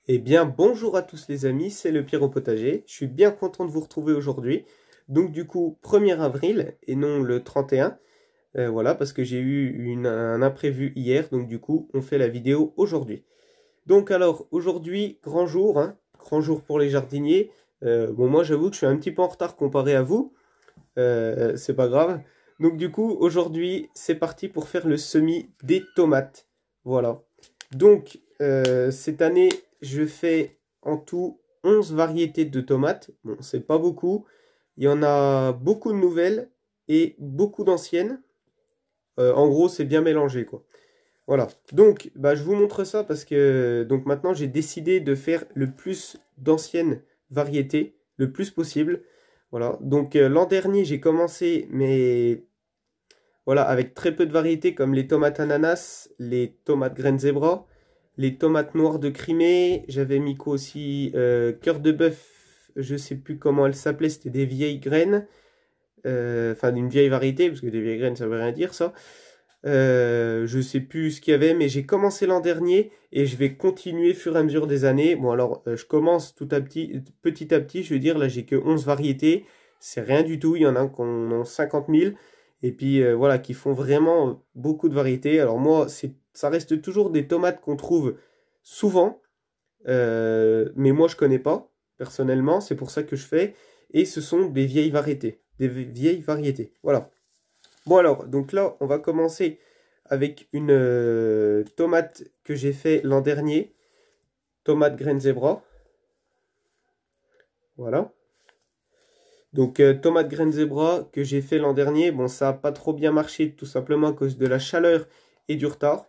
Eh bien, bonjour à tous les amis, c'est le Pierre au potager. Je suis bien content de vous retrouver aujourd'hui. Donc du coup, 1er avril et non le 31. Voilà, parce que j'ai eu un imprévu hier. Donc du coup, on fait la vidéo aujourd'hui. Donc alors, aujourd'hui, grand jour, hein, grand jour pour les jardiniers. Bon, moi j'avoue que je suis un petit peu en retard comparé à vous. C'est pas grave. Donc du coup, aujourd'hui, c'est parti pour faire le semis des tomates. Voilà. Donc, cette année, je fais en tout 11 variétés de tomates. Bon, c'est pas beaucoup. Il y en a beaucoup de nouvelles et beaucoup d'anciennes. En gros, c'est bien mélangé, quoi. Voilà. Donc, bah, je vous montre ça parce que donc maintenant, j'ai décidé de faire le plus d'anciennes variétés, le plus possible. Voilà. Donc, l'an dernier, j'ai commencé, mais voilà, avec très peu de variétés comme les tomates ananas, les tomates graines zébra, les tomates noires de Crimée. J'avais mis quoi aussi cœur de bœuf, je sais plus comment elle s'appelait, c'était des vieilles graines. Enfin, d'une vieille variété, parce que des vieilles graines, ça veut rien dire, ça. Je sais plus ce qu'il y avait, mais j'ai commencé l'an dernier et je vais continuer au fur et à mesure des années. Bon, alors, je commence petit à petit, je veux dire, là, j'ai que 11 variétés. C'est rien du tout, il y en a qui ont 50 000. Et puis, voilà, qui font vraiment beaucoup de variétés. Alors moi, ça reste toujours des tomates qu'on trouve souvent, mais moi, je connais pas, personnellement. C'est pour ça que je fais. Et ce sont des vieilles variétés. Des vieilles variétés, voilà. Bon alors, donc là, on va commencer avec une tomate que j'ai fait l'an dernier. Tomate graine zébra. Voilà. Donc, tomate graine zébra que j'ai fait l'an dernier. Bon, ça n'a pas trop bien marché, tout simplement à cause de la chaleur et du retard.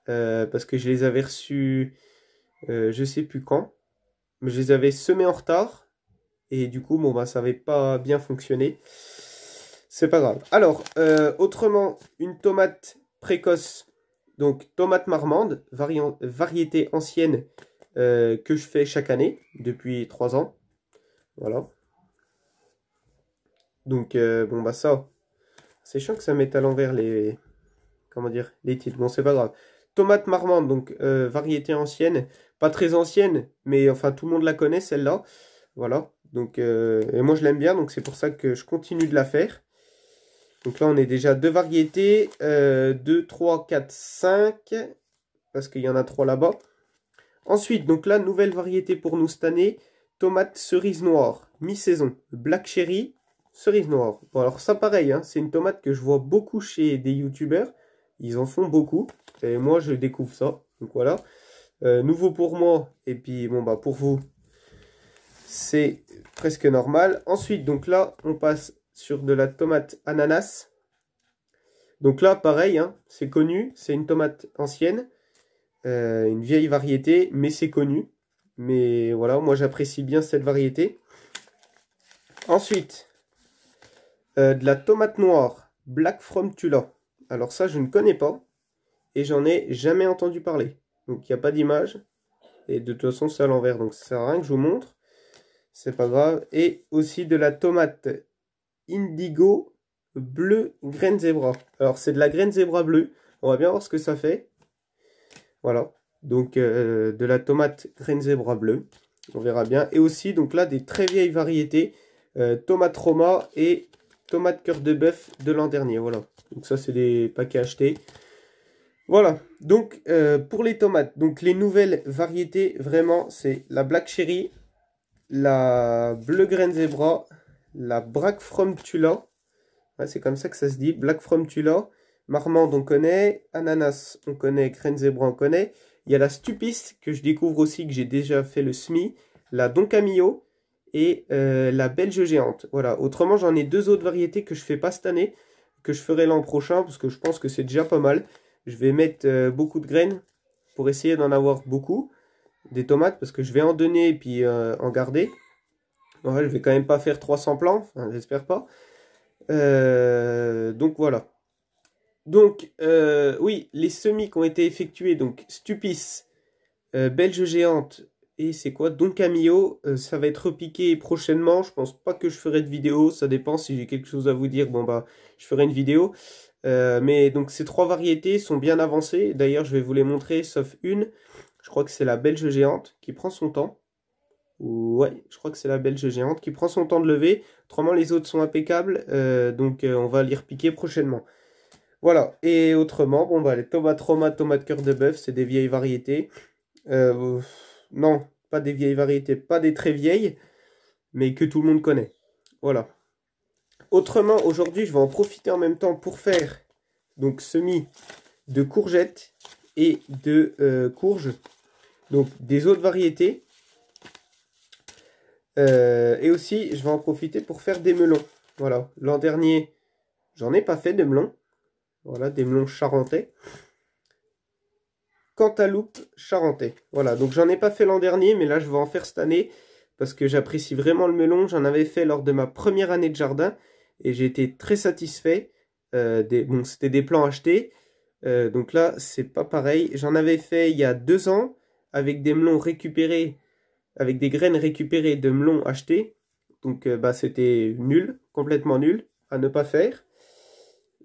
Parce que je les avais reçus, je sais plus quand. Mais je les avais semés en retard. Et du coup, bon, bah, ça n'avait pas bien fonctionné. C'est pas grave. Alors, autrement, une tomate précoce. Donc, tomate marmande, variété ancienne que je fais chaque année, depuis 3 ans. Voilà. Donc, bon, bah ça, c'est chiant que ça mette à l'envers les... Comment dire? Les titres. Bon, c'est pas grave. Tomate marmande, donc variété ancienne. Pas très ancienne, mais enfin, tout le monde la connaît, celle-là. Voilà. Donc, et moi, je l'aime bien, donc c'est pour ça que je continue de la faire. Donc là, on est déjà deux variétés. 2, 3, 4, 5. Parce qu'il y en a 3 là-bas. Ensuite, donc là, nouvelle variété pour nous cette année. Tomate cerise noire, mi-saison. Black cherry, cerise noire. Bon, alors ça, pareil, hein, c'est une tomate que je vois beaucoup chez des youtubeurs. Ils en font beaucoup. Et moi, je découvre ça. Donc voilà. Nouveau pour moi. Et puis, bon, bah, pour vous, c'est presque normal. Ensuite, donc là, on passe sur de la tomate ananas. Donc là, pareil, hein, c'est connu. C'est une tomate ancienne. Une vieille variété, mais c'est connu. Mais voilà, moi j'apprécie bien cette variété. Ensuite, de la tomate noire, Black from Tula. Alors ça, je ne connais pas. Et j'en ai jamais entendu parler. Donc il n'y a pas d'image. Et de toute façon, c'est à l'envers. Donc ça sert à rien que je vous montre. C'est pas grave. Et aussi de la tomate indigo bleu graine zébra. Alors c'est de la graine zébra bleue. On va bien voir ce que ça fait. Voilà. Donc de la tomate graine zébra bleue. On verra bien. Et aussi, donc là, des très vieilles variétés. Tomate Roma et tomate cœur de bœuf de l'an dernier. Voilà. Donc ça, c'est des paquets achetés. Voilà. Donc, pour les tomates, donc les nouvelles variétés, vraiment, c'est la Black Cherry, la Bleu Graine Zebra, la Black From Tula. Ouais, c'est comme ça que ça se dit. Black From Tula. Marmande, on connaît. Ananas, on connaît. Graine Zebra, on connaît. Il y a la Stupis, que je découvre aussi, que j'ai déjà fait le SMI. La Don Camillo et la Belge géante. Voilà. Autrement, j'en ai 2 autres variétés que je fais pas cette année, que je ferai l'an prochain, parce que je pense que c'est déjà pas mal. Je vais mettre beaucoup de graines pour essayer d'en avoir beaucoup. Des tomates, parce que je vais en donner et puis en garder. Ouais, je vais quand même pas faire 300 plants, enfin, j'espère pas. Donc voilà. Donc, oui, les semis qui ont été effectués, donc Stupis, Belge géante, et c'est quoi? Don Camillo, ça va être repiqué prochainement. Je pense pas que je ferai de vidéo, ça dépend si j'ai quelque chose à vous dire, bon bah, je ferai une vidéo. Mais donc ces 3 variétés sont bien avancées, d'ailleurs je vais vous les montrer, sauf une. Je crois que c'est la belge géante qui prend son temps. Ouais, je crois que c'est la belge géante qui prend son temps de lever. Autrement, les autres sont impeccables. Donc, on va les repiquer prochainement. Voilà. Et autrement, bon, bah, les tomates Roma, tomates cœur de bœuf, c'est des vieilles variétés. Non, pas des vieilles variétés, pas des très vieilles, mais que tout le monde connaît. Voilà. Autrement, aujourd'hui, je vais en profiter en même temps pour faire donc semis de courgettes et de courges. Donc, des autres variétés. Et aussi, je vais en profiter pour faire des melons. Voilà, l'an dernier, j'en ai pas fait de melons. Voilà, des melons charentais. Cantaloupe charentais. Voilà, donc j'en ai pas fait l'an dernier, mais là, je vais en faire cette année parce que j'apprécie vraiment le melon. J'en avais fait lors de ma première année de jardin et j'ai été très satisfait. Bon, c'était des plants achetés. Donc là, c'est pas pareil. J'en avais fait il y a 2 ans avec des melons récupérés, avec des graines récupérées de melons achetés. Donc bah, c'était nul, complètement nul, à ne pas faire.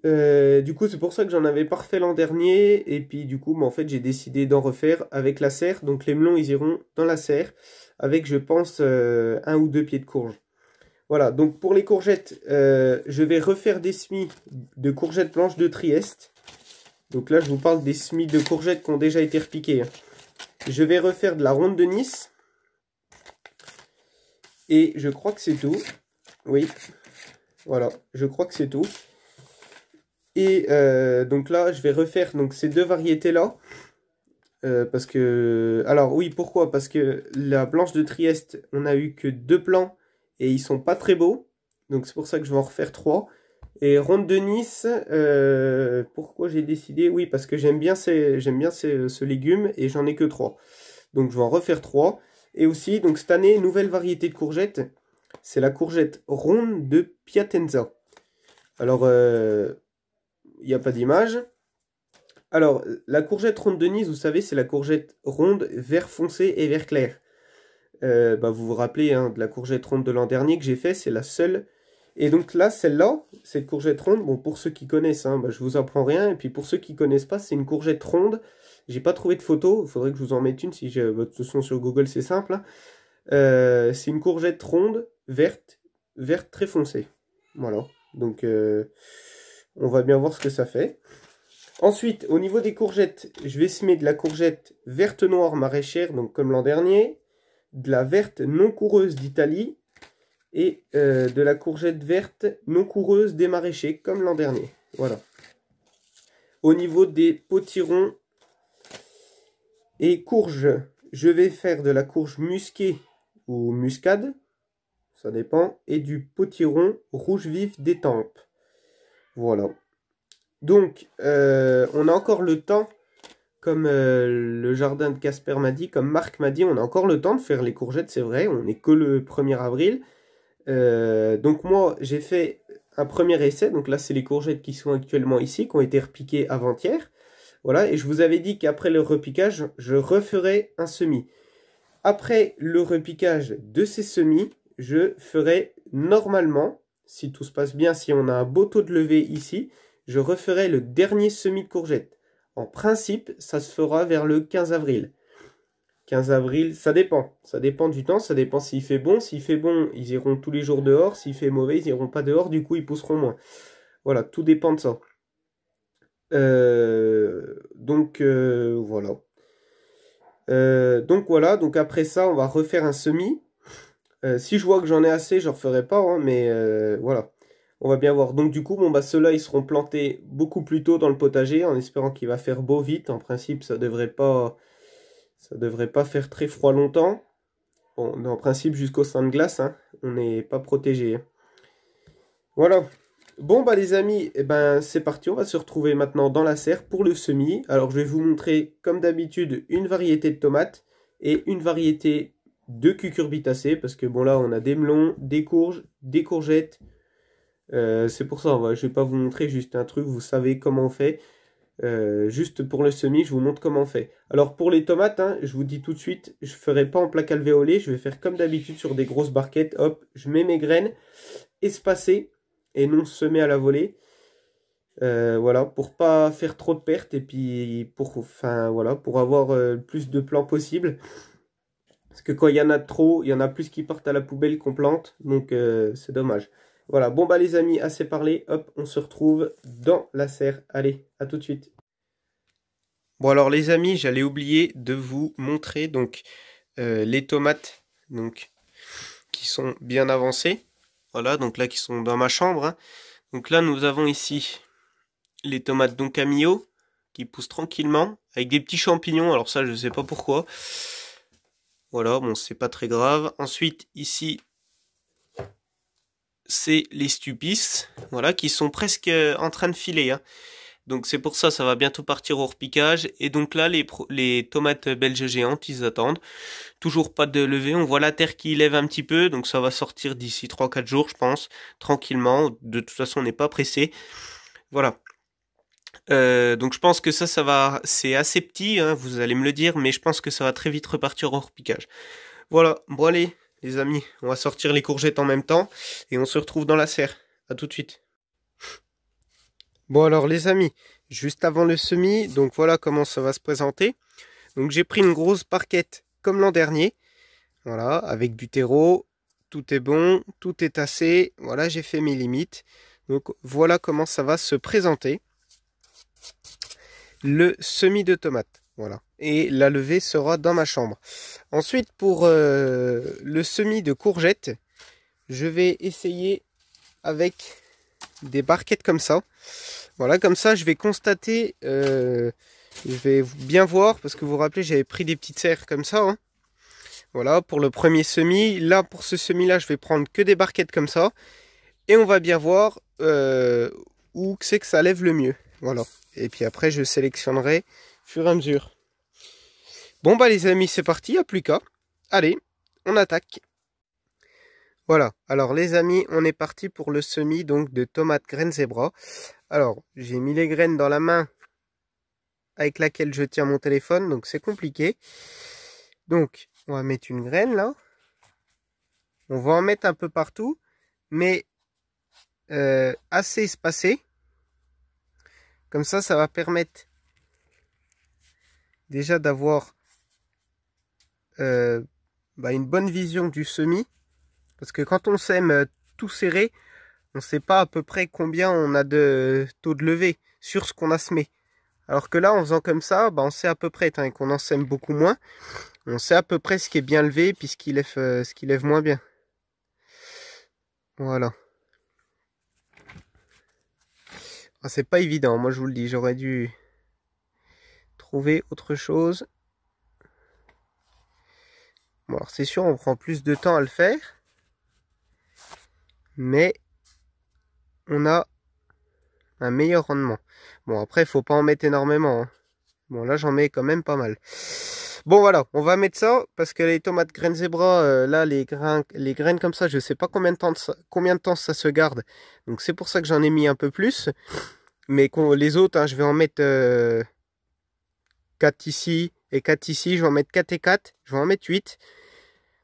Du coup, c'est pour ça que j'en avais pas refait l'an dernier. Et puis du coup, bah, en fait, j'ai décidé d'en refaire avec la serre. Donc les melons, ils iront dans la serre avec, je pense, 1 ou 2 pieds de courge. Voilà, donc pour les courgettes, je vais refaire des semis de courgettes blanches de Trieste. Donc là, je vous parle des semis de courgettes qui ont déjà été repiqués. Je vais refaire de la ronde de Nice. Et je crois que c'est tout. Oui, voilà, je crois que c'est tout. Et donc là, je vais refaire donc, ces 2 variétés-là. Parce que... Alors oui, pourquoi? Parce que la blanche de Trieste, on a eu que 2 plants. Et ils sont pas très beaux. Donc c'est pour ça que je vais en refaire 3. Et ronde de Nice, pourquoi j'ai décidé? Oui, parce que j'aime bien ce légume et j'en ai que 3. Donc je vais en refaire 3. Et aussi, donc cette année, nouvelle variété de courgettes. C'est la courgette ronde de Piacenza. Alors, il n'y a pas d'image. Alors, la courgette ronde de Nice, vous savez, c'est la courgette ronde vert foncé et vert clair. Bah, vous vous rappelez hein, de la courgette ronde de l'an dernier que j'ai fait, c'est la seule. Et donc là, celle-là, cette courgette ronde, bon, pour ceux qui connaissent, hein, bah, je vous apprends rien. Et puis pour ceux qui connaissent pas, c'est une courgette ronde. J'ai pas trouvé de photo, il faudrait que je vous en mette une. Si j'ai de toute façon sur Google, c'est simple. Hein. C'est une courgette ronde, verte très foncée. Voilà, donc on va bien voir ce que ça fait. Ensuite, au niveau des courgettes, je vais semer de la courgette verte noire maraîchère, donc comme l'an dernier, de la verte non coureuse d'Italie et de la courgette verte non coureuse des maraîchers, comme l'an dernier. Voilà. Au niveau des potirons et courges, je vais faire de la courge musquée ou muscade, ça dépend, et du potiron rouge vif d'Étampes. Voilà. Donc, on a encore le temps, comme le jardin de Casper m'a dit, comme Marc m'a dit, on a encore le temps de faire les courgettes, c'est vrai, on n'est que le 1er avril. Donc moi, j'ai fait un premier essai, donc là, c'est les courgettes qui sont actuellement ici, qui ont été repiquées avant-hier. Voilà, et je vous avais dit qu'après le repiquage, je referai un semis. Après le repiquage de ces semis, je ferai normalement, si tout se passe bien, si on a un beau taux de levée ici, je referai le dernier semis de courgettes. En principe, ça se fera vers le 15 avril. 15 avril, ça dépend. Ça dépend du temps, ça dépend s'il fait bon. S'il fait bon, ils iront tous les jours dehors. S'il fait mauvais, ils iront pas dehors. Du coup, ils pousseront moins. Voilà, tout dépend de ça. Donc, voilà. Donc, voilà. Donc, après ça, on va refaire un semis. Si je vois que j'en ai assez, je ne referai pas. Hein, mais voilà. On va bien voir. Donc, du coup, bon, bah, ceux-là, ils seront plantés beaucoup plus tôt dans le potager, en espérant qu'il va faire beau vite. En principe, ça devrait pas faire très froid longtemps. Bon, en principe, jusqu'au sein de glace, hein, on n'est pas protégé. Hein. Voilà. Bon, bah les amis, eh ben, c'est parti. On va se retrouver maintenant dans la serre pour le semis. Alors, je vais vous montrer, comme d'habitude, une variété de tomates et une variété de cucurbitacées. Parce que, bon, là, on a des melons, des courges, des courgettes. C'est pour ça, je ne vais pas vous montrer juste un truc. Vous savez comment on fait. Juste pour le semis, je vous montre comment on fait. Alors pour les tomates, hein, je vous dis tout de suite, je ne ferai pas en plaque alvéolée, je vais faire comme d'habitude sur des grosses barquettes. Hop, je mets mes graines espacées et non semées à la volée. Voilà, pour pas faire trop de pertes et puis enfin, voilà, pour avoir le plus de plants possible. Parce que quand il y en a trop, il y en a plus qui partent à la poubelle qu'on plante, donc c'est dommage. Voilà, bon bah les amis, assez parlé, hop, on se retrouve dans la serre. Allez, à tout de suite. Bon alors les amis, j'allais oublier de vous montrer donc les tomates donc qui sont bien avancées. Voilà, donc là qui sont dans ma chambre, hein. Donc là nous avons ici les tomates donc Camillo qui poussent tranquillement avec des petits champignons. Alors ça je sais pas pourquoi. Voilà, bon c'est pas très grave. Ensuite ici c'est les Stupis, voilà, qui sont presque en train de filer, hein. Donc c'est pour ça, ça va bientôt partir au repiquage. Et donc là, les tomates belges géantes, ils attendent. Toujours pas de levée, on voit la terre qui lève un petit peu, donc ça va sortir d'ici 3-4 jours, je pense, tranquillement. De toute façon, on n'est pas pressé. Voilà. Donc je pense que ça va, c'est assez petit, hein, vous allez me le dire, mais je pense que ça va très vite repartir au repiquage. Voilà, bon allez, les amis, on va sortir les courgettes en même temps, et on se retrouve dans la serre. À tout de suite. Bon alors les amis, juste avant le semis, donc voilà comment ça va se présenter. Donc j'ai pris une grosse barquette comme l'an dernier, voilà, avec du terreau, tout est bon, tout est tassé, voilà, j'ai fait mes limites. Donc voilà comment ça va se présenter. Le semis de tomates, voilà. Et la levée sera dans ma chambre. Ensuite pour le semis de courgettes, je vais essayer avec des barquettes comme ça. Voilà, comme ça je vais constater, je vais bien voir, parce que vous vous rappelez, j'avais pris des petites serres comme ça, hein. Voilà, pour le premier semis. Là, pour ce semis-là, je vais prendre que des barquettes comme ça. Et on va bien voir où c'est que ça lève le mieux. Voilà. Et puis après, je sélectionnerai au fur et à mesure. Bon, bah les amis, c'est parti, à plus qu'à. Allez, on attaque. Voilà, alors les amis, on est parti pour le semis donc de tomates graines zébra. Alors, j'ai mis les graines dans la main avec laquelle je tiens mon téléphone, donc c'est compliqué. Donc, on va mettre une graine là. On va en mettre un peu partout, mais assez espacé. Comme ça va permettre déjà d'avoir une bonne vision du semis. Parce que quand on sème tout serré, on ne sait pas à peu près combien on a de taux de levée sur ce qu'on a semé. Alors que là, en faisant comme ça, on sait à peu près, et qu'on en sème beaucoup moins, on sait à peu près ce qui est bien levé, puis ce qui lève moins bien. Voilà. Ah, c'est pas évident, moi je vous le dis, j'aurais dû trouver autre chose. Bon, alors c'est sûr, on prend plus de temps à le faire, mais on a un meilleur rendement. Bon, après, il faut pas en mettre énormément, hein. Bon, là, j'en mets quand même pas mal. Bon, voilà, on va mettre ça, parce que les tomates graines zébra, là, les graines comme ça, je sais pas combien de temps ça se garde. Donc, c'est pour ça que j'en ai mis un peu plus. Mais les autres, hein, je vais en mettre 4 ici et 4 ici. Je vais en mettre 4 et 4. Je vais en mettre 8.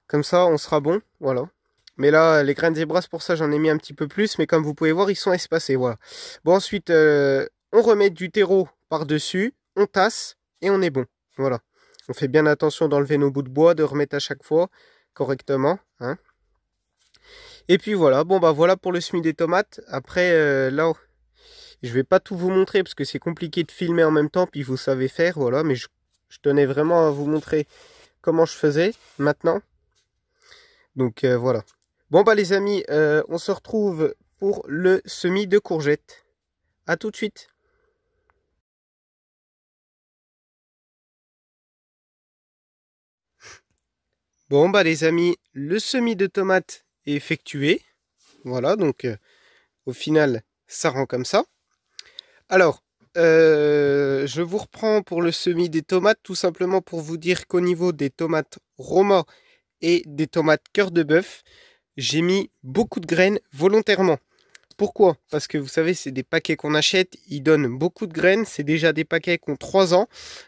Comme ça, on sera bon. Voilà. Mais là, les graines zébra, pour ça, j'en ai mis un petit peu plus. Mais comme vous pouvez voir, ils sont espacés. Voilà. Bon, ensuite, on remet du terreau par-dessus. On tasse et on est bon. Voilà. On fait bien attention d'enlever nos bouts de bois, de remettre à chaque fois correctement, hein. Et puis voilà. Bon, bah voilà pour le semis des tomates. Après, là... Je vais pas tout vous montrer parce que c'est compliqué de filmer en même temps, puis vous savez faire, voilà. Mais je tenais vraiment à vous montrer comment je faisais maintenant. Donc voilà. Bon bah les amis, on se retrouve pour le semis de courgettes. À tout de suite. Bon bah les amis, le semis de tomates est effectué. Voilà, donc au final, ça rend comme ça. Alors, je vous reprends pour le semis des tomates, tout simplement pour vous dire qu'au niveau des tomates Roma et des tomates cœur de bœuf, j'ai mis beaucoup de graines volontairement. Pourquoi? Parce que vous savez, c'est des paquets qu'on achète, ils donnent beaucoup de graines, c'est déjà des paquets qui ont 3 ans.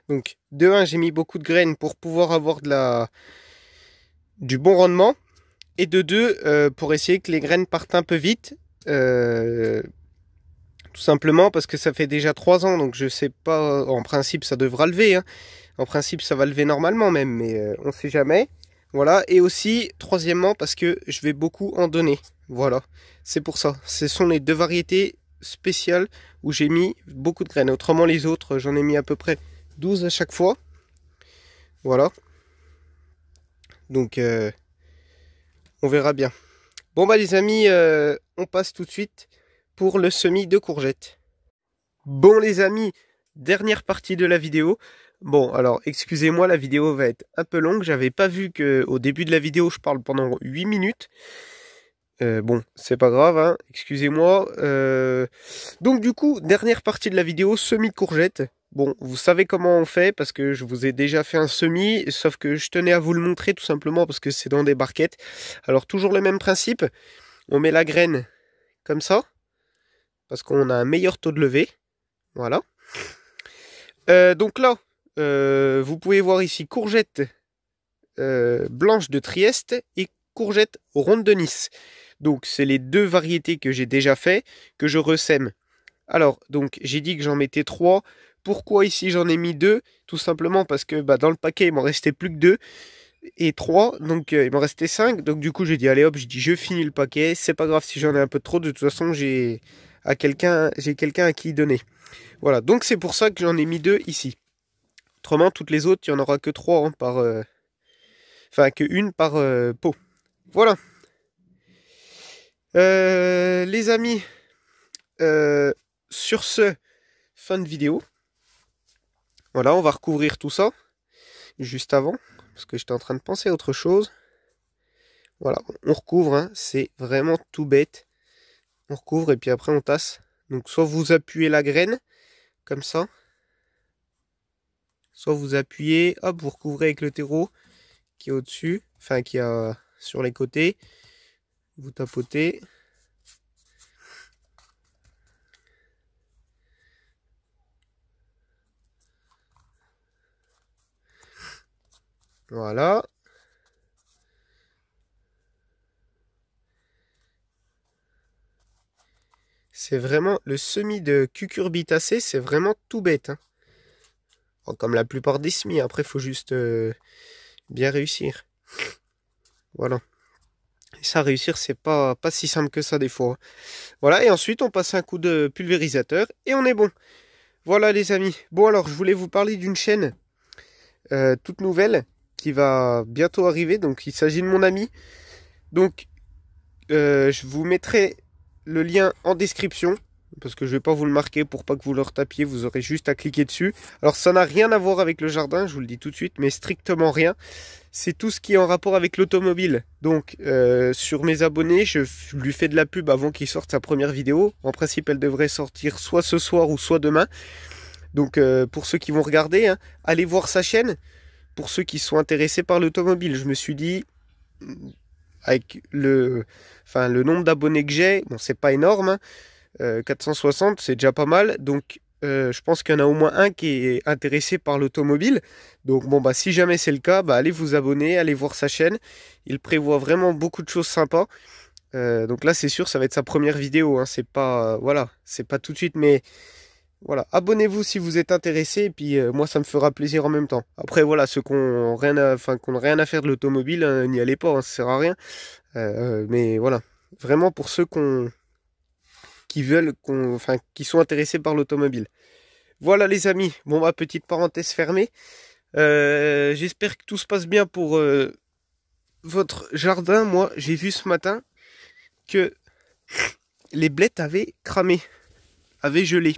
Donc, de 1, j'ai mis beaucoup de graines pour pouvoir avoir du bon rendement. Et de 2, pour essayer que les graines partent un peu vite. Tout simplement parce que ça fait déjà 3 ans, donc je sais pas, en principe ça devra lever, hein. En principe ça va lever normalement même, mais on sait jamais. Voilà, et aussi, troisièmement, parce que je vais beaucoup en donner. Voilà, c'est pour ça. Ce sont les 2 variétés spéciales où j'ai mis beaucoup de graines. Autrement, les autres, j'en ai mis à peu près 12 à chaque fois. Voilà. Donc, on verra bien. Bon, bah les amis, on passe tout de suite pour le semis de courgettes. Bon, les amis, dernière partie de la vidéo. Bon, alors, excusez-moi, la vidéo va être un peu longue. J'avais pas vu que au début de la vidéo, je parle pendant 8 minutes. Bon, c'est pas grave, hein, excusez-moi. Donc du coup, dernière partie de la vidéo, semis de courgettes. Bon, vous savez comment on fait, parce que je vous ai déjà fait un semis, sauf que je tenais à vous le montrer tout simplement parce que c'est dans des barquettes. Alors toujours le même principe, on met la graine comme ça, parce qu'on a un meilleur taux de levée. Voilà. Donc là, vous pouvez voir ici courgettes blanches de Trieste et courgettes rondes de Nice. Donc c'est les 2 variétés que j'ai déjà fait, que je ressème. Alors, donc j'ai dit que j'en mettais 3. Pourquoi ici j'en ai mis 2? Tout simplement parce que dans le paquet il m'en restait plus que 2 et 3, donc il m'en restait 5. Donc du coup j'ai dit allez hop, je finis le paquet, c'est pas grave si j'en ai un peu trop, de toute façon j'ai quelqu'un à qui donner. Voilà, donc c'est pour ça que j'en ai mis 2 ici. Autrement, toutes les autres, il n'y en aura que 3 hein, par... Enfin, que une par pot. Voilà. Les amis, sur ce, fin de vidéo. Voilà, on va recouvrir tout ça. Juste avant, parce que j'étais en train de penser à autre chose. Voilà, on recouvre, hein, c'est vraiment tout bête. On recouvre et puis après on tasse. Donc soit vous appuyez la graine, comme ça. Soit vous appuyez, hop, vous recouvrez avec le terreau qui est au-dessus. Enfin, qui est sur les côtés. Vous tapotez. Voilà. C'est vraiment le semis de cucurbitacées, c'est vraiment tout bête. Hein. Bon, comme la plupart des semis, après il faut juste bien réussir. Voilà. Et ça, réussir, c'est pas si simple que ça des fois. Voilà, et ensuite on passe un coup de pulvérisateur et on est bon. Voilà les amis. Bon alors, je voulais vous parler d'une chaîne toute nouvelle qui va bientôt arriver. Donc il s'agit de mon ami. Donc je vous mettrai le lien en description. Parce que je vais pas vous le marquer pour pas que vous le retapiez. Vous aurez juste à cliquer dessus. Alors ça n'a rien à voir avec le jardin, je vous le dis tout de suite. Mais strictement rien. C'est tout ce qui est en rapport avec l'automobile. Donc sur mes abonnés, je lui fais de la pub avant qu'il sorte sa première vidéo. En principe, elle devrait sortir soit ce soir ou soit demain. Donc pour ceux qui vont regarder, hein, allez voir sa chaîne. Pour ceux qui sont intéressés par l'automobile, je me suis dit, avec le nombre d'abonnés que j'ai, bon c'est pas énorme, hein, 460 c'est déjà pas mal. Donc je pense qu'il y en a au moins un qui est intéressé par l'automobile. Donc bon bah si jamais c'est le cas, bah allez vous abonner, allez voir sa chaîne. Il prévoit vraiment beaucoup de choses sympas. Donc là c'est sûr ça va être sa première vidéo, hein. C'est pas voilà, c'est pas tout de suite, mais voilà, abonnez-vous si vous êtes intéressé, et puis moi ça me fera plaisir en même temps. Après voilà, ceux qui n'ont rien à faire de l'automobile, hein, n'y allez pas, hein, ça sert à rien. Mais voilà, vraiment pour ceux qui sont intéressés par l'automobile. Voilà les amis, bon bah petite parenthèse fermée. J'espère que tout se passe bien pour votre jardin. Moi j'ai vu ce matin que les blettes avaient cramé, avaient gelé.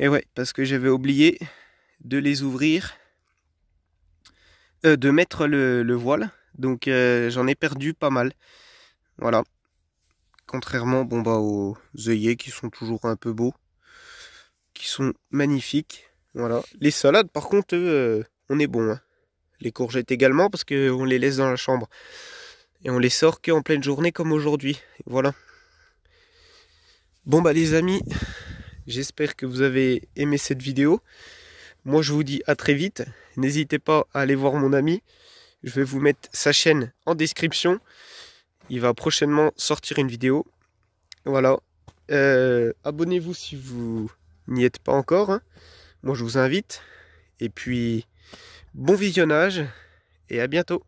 Et ouais, parce que j'avais oublié de les ouvrir, de mettre le voile. Donc j'en ai perdu pas mal. Voilà. Contrairement aux œillets qui sont toujours un peu beaux, qui sont magnifiques. Voilà. Les salades, par contre, on est bon. Hein. Les courgettes également, parce qu'on les laisse dans la chambre. Et on les sort qu'en pleine journée comme aujourd'hui. Voilà. Bon bah les amis, j'espère que vous avez aimé cette vidéo. Moi je vous dis à très vite. N'hésitez pas à aller voir mon ami. Je vais vous mettre sa chaîne en description. Il va prochainement sortir une vidéo. Voilà. Abonnez-vous si vous n'y êtes pas encore, hein. Moi je vous invite. Et puis bon visionnage et à bientôt.